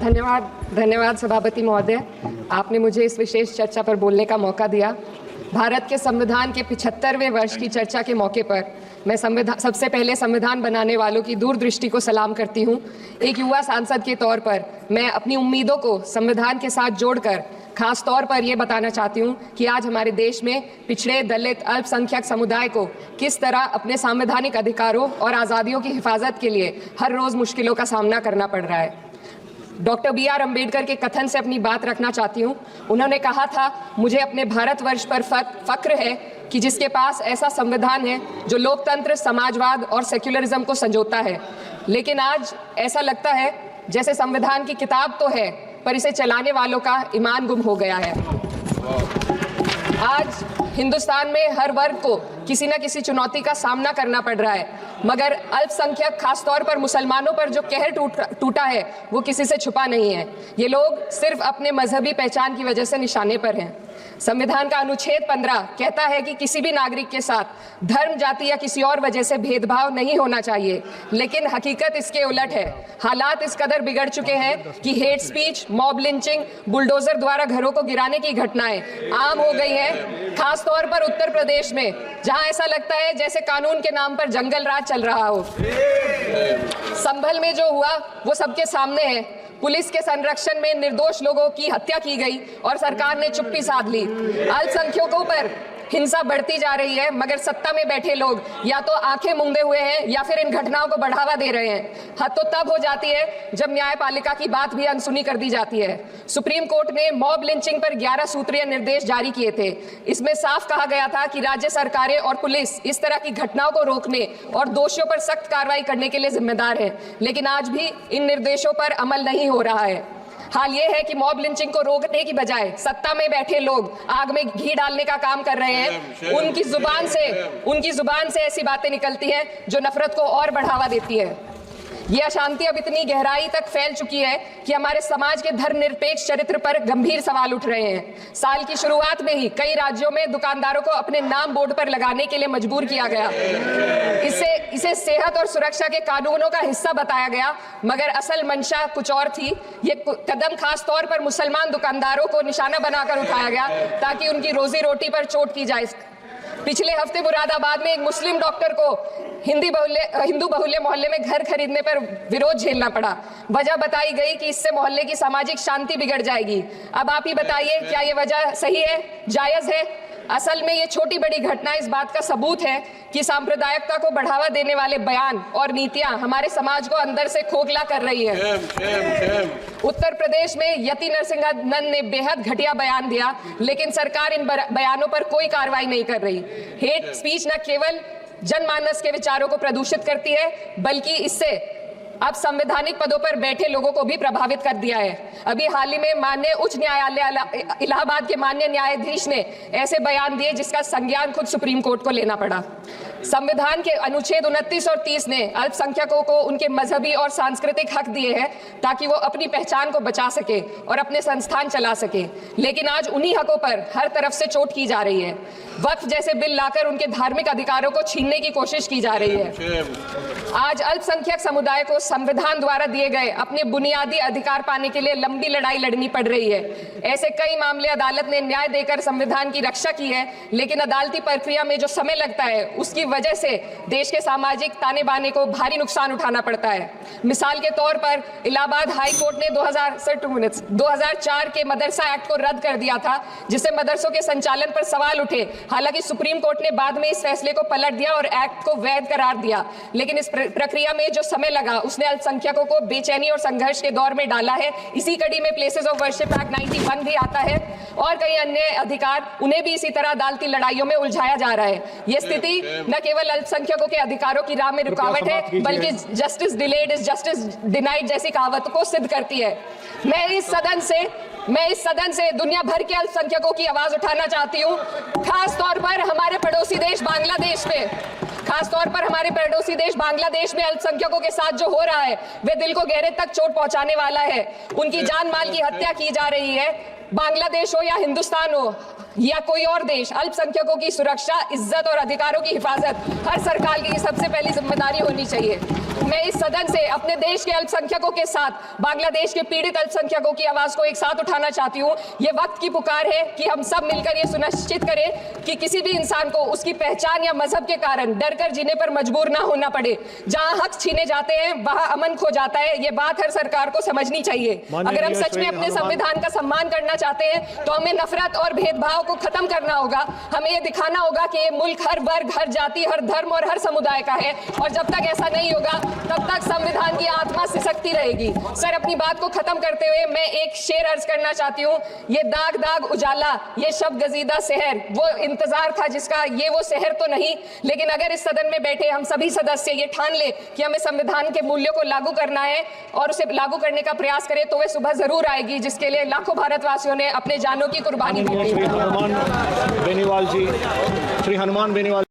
धन्यवाद सभापति महोदय, आपने मुझे इस विशेष चर्चा पर बोलने का मौका दिया। भारत के संविधान के 75वें वर्ष की चर्चा के मौके पर मैं सबसे पहले संविधान बनाने वालों की दूरदृष्टि को सलाम करती हूँ। एक युवा सांसद के तौर पर मैं अपनी उम्मीदों को संविधान के साथ जोड़कर खास तौर पर ये बताना चाहती हूँ कि आज हमारे देश में पिछड़े, दलित, अल्पसंख्यक समुदाय को किस तरह अपने संवैधानिक अधिकारों और आज़ादियों की हिफाजत के लिए हर रोज़ मुश्किलों का सामना करना पड़ रहा है। Doctor B.R. अम्बेडकर के कथन से अपनी बात रखना चाहती हूँ। उन्होंने कहा था, मुझे अपने भारतवर्ष पर फक्र है कि जिसके पास ऐसा संविधान है जो लोकतंत्र, समाजवाद और सेक्युलरिज्म को संजोता है। लेकिन आज ऐसा लगता है जैसे संविधान की किताब तो है पर इसे चलाने वालों का ईमान गुम हो गया है। आज हिंदुस्तान में हर वर्ग को किसी न किसी चुनौती का सामना करना पड़ रहा है, मगर अल्पसंख्यक खासतौर पर मुसलमानों पर जो कहर टूटा है वो किसी से छुपा नहीं है। ये लोग सिर्फ अपने मजहबी पहचान की वजह से निशाने पर हैं। संविधान का अनुच्छेद 15 कहता है कि किसी भी नागरिक के साथ धर्म, जाति या किसी और वजह से भेदभाव नहीं होना चाहिए, लेकिन हकीकत इसके उलट है। हालात इस कदर बिगड़ चुके हैं कि hate speech, mob lynching, bulldozer द्वारा घरों को गिराने की घटनाएं आम हो गई हैं, खास तौर पर उत्तर प्रदेश में, जहां ऐसा लगता है जैसे कानून के नाम पर जंगल राज चल रहा हो। संभल में जो हुआ वो सबके सामने है। पुलिस के संरक्षण में निर्दोष लोगों की हत्या की गई और सरकार ने चुप्पी साध ली। अल्पसंख्यकों पर हिंसा बढ़ती जा रही है, मगर सत्ता में बैठे लोग या तो आंखें मूंदे हुए हैं या फिर इन घटनाओं को बढ़ावा दे रहे हैं। हद तो तब हो जाती है जब न्यायपालिका की बात भी अनसुनी कर दी जाती है। सुप्रीम कोर्ट ने मॉब लिंचिंग पर 11 सूत्रीय निर्देश जारी किए थे। इसमें साफ कहा गया था कि राज्य सरकारें और पुलिस इस तरह की घटनाओं को रोकने और दोषियों पर सख्त कार्रवाई करने के लिए जिम्मेदार है, लेकिन आज भी इन निर्देशों पर अमल नहीं हो रहा है। हाल ये है कि मॉब लिंचिंग को रोकने की बजाय सत्ता में बैठे लोग आग में घी डालने का काम कर रहे हैं। उनकी जुबान से ऐसी बातें निकलती हैं जो नफरत को और बढ़ावा देती है। ये अशांति अब इतनी गहराई तक फैल चुकी है कि हमारे समाज के धर्मनिरपेक्ष चरित्र पर गंभीर सवाल उठ रहे हैं। साल की शुरुआत में ही कई राज्यों में दुकानदारों को अपने नाम बोर्ड पर लगाने के लिए मजबूर किया गया। इसे सेहत और सुरक्षा के कानूनों का हिस्सा बताया गया, मगर असल मंशा कुछ और थी। ये कदम खास तौर पर मुसलमान दुकानदारों को निशाना बनाकर उठाया गया ताकि उनकी रोजी रोटी पर चोट की जाए। पिछले हफ्ते मुरादाबाद में एक मुस्लिम डॉक्टर को हिंदू बहुल्य मोहल्ले में घर खरीदने पर विरोध झेलना पड़ा। वजह बताई गई कि इससे मोहल्ले की सामाजिक शांति बिगड़ जाएगी। अब आप ही बताइए, क्या ये वजह सही है, जायज है? असल में ये छोटी बड़ी घटना इस बात का सबूत है कि सांप्रदायिकता को बढ़ावा देने वाले बयान और नीतियां हमारे समाज को अंदर से खोखला कर रही है। उत्तर प्रदेश में यति नरसिंहन ने बेहद घटिया बयान दिया, लेकिन सरकार इन बयानों पर कोई कार्रवाई नहीं कर रही। हेट स्पीच न केवल जनमानस के विचारों को प्रदूषित करती है, बल्कि इससे अब संवैधानिक पदों पर बैठे लोगों को भी प्रभावित कर दिया है। अभी हाल ही में माननीय उच्च न्यायालय इलाहाबाद के माननीय न्यायाधीश ने ऐसे बयान दिए जिसका संज्ञान खुद सुप्रीम कोर्ट को लेना पड़ा। संविधान के अनुच्छेद 29 और 30 ने अल्पसंख्यकों को उनके मजहबी और सांस्कृतिक हक दिए हैं ताकि वो अपनी पहचान को बचा सके और अपने संस्थान चला सके, लेकिन आज उन्हीं हकों पर हर तरफ से चोट की जा रही है। वक्फ जैसे बिल लाकर उनके धार्मिक अधिकारों को छीनने की कोशिश की जा रही है। आज अल्पसंख्यक समुदाय को संविधान द्वारा दिए गए अपने बुनियादी अधिकार पाने के लिए लंबी लड़ाई लड़नी पड़ रही है। ऐसे कई मामले अदालत ने न्याय देकर संविधान की रक्षा की है, लेकिन अदालती प्रक्रिया में जो समय लगता है उसकी वजह से देश के सामाजिक ताने बाने को भारी नुकसान उठाना पड़ता है। मिसाल के तौर पर इलाहाबाद हाई कोर्ट ने 2004 के मदरसा एक्ट को रद्द कर दिया था, जिससे मदरसों के संचालन पर सवाल उठे। हालांकि सुप्रीम कोर्ट ने बाद में इस फैसले को पलट दिया और एक्ट को वैध करार दिया, लेकिन इस प्रक्रिया में जो समय लगा उसने अल्पसंख्यकों को बेचैनी और संघर्ष के दौर में डाला है। इसी कड़ी में प्लेसेस ऑफ वर्शिप एक्ट 91 भी आता है और कई अन्य अधिकार, उन्हें भी इसी तरह अदालती लड़ाइयों में उलझाया जा रहा है। ये स्थिति न केवल अल्पसंख्यकों के अधिकारों की राह में रुकावट है, बल्कि justice delayed is justice denied जैसी कहावत को सिद्ध करती है। मैं इस सदन से दुनिया भर के अल्पसंख्यकों की आवाज उठाना चाहती हूँ, खास तौर पर हमारे पड़ोसी देश बांग्लादेश में अल्पसंख्यकों के साथ जो हो रहा है वे दिल को गहरे तक चोट पहुंचाने वाला है। उनकी जान माल की हत्या की जा रही है। बांग्लादेश हो या हिंदुस्तान हो या कोई और देश, अल्पसंख्यकों की सुरक्षा, इज्जत और अधिकारों की हिफाजत हर सरकार की सबसे पहली जिम्मेदारी होनी चाहिए। मैं इस सदन से अपने देश के अल्पसंख्यकों के साथ बांग्लादेश के पीड़ित अल्पसंख्यकों की आवाज को एक साथ उठाना चाहती हूँ। ये वक्त की पुकार है कि हम सब मिलकर ये सुनिश्चित करें कि किसी भी इंसान को उसकी पहचान या मजहब के कारण डरकर जीने पर मजबूर ना होना पड़े। जहाँ हक छीने जाते हैं वहाँ अमन खो जाता है। ये बात हर सरकार को समझनी चाहिए। अगर हम सच में अपने संविधान का सम्मान करना चाहते हैं तो हमें नफरत और भेदभाव को खत्म करना होगा। हमें ये दिखाना होगा कि ये मुल्क हर वर्ग, हर जाति, हर धर्म और हर समुदाय का है, और जब तक ऐसा नहीं होगा तब तक संविधान की आत्मा सिसकती रहेगी। सर, अपनी बात को खत्म करते हुए मैं एक शेर अर्ज करना चाहती हूँ। ये दाग दाग उजाला, ये शब गजीदा शहर, वो इंतजार था जिसका, ये वो शहर तो नहीं। लेकिन अगर इस सदन में बैठे हम सभी सदस्य ये ठान ले कि हमें संविधान के मूल्यों को लागू करना है और उसे लागू करने का प्रयास करें, तो वह सुबह जरूर आएगी जिसके लिए लाखों भारतवासियों ने अपने जानों की कुर्बानी दी। श्री हनुमान बेनीवाल जी, श्री हनुमान बेनीवाल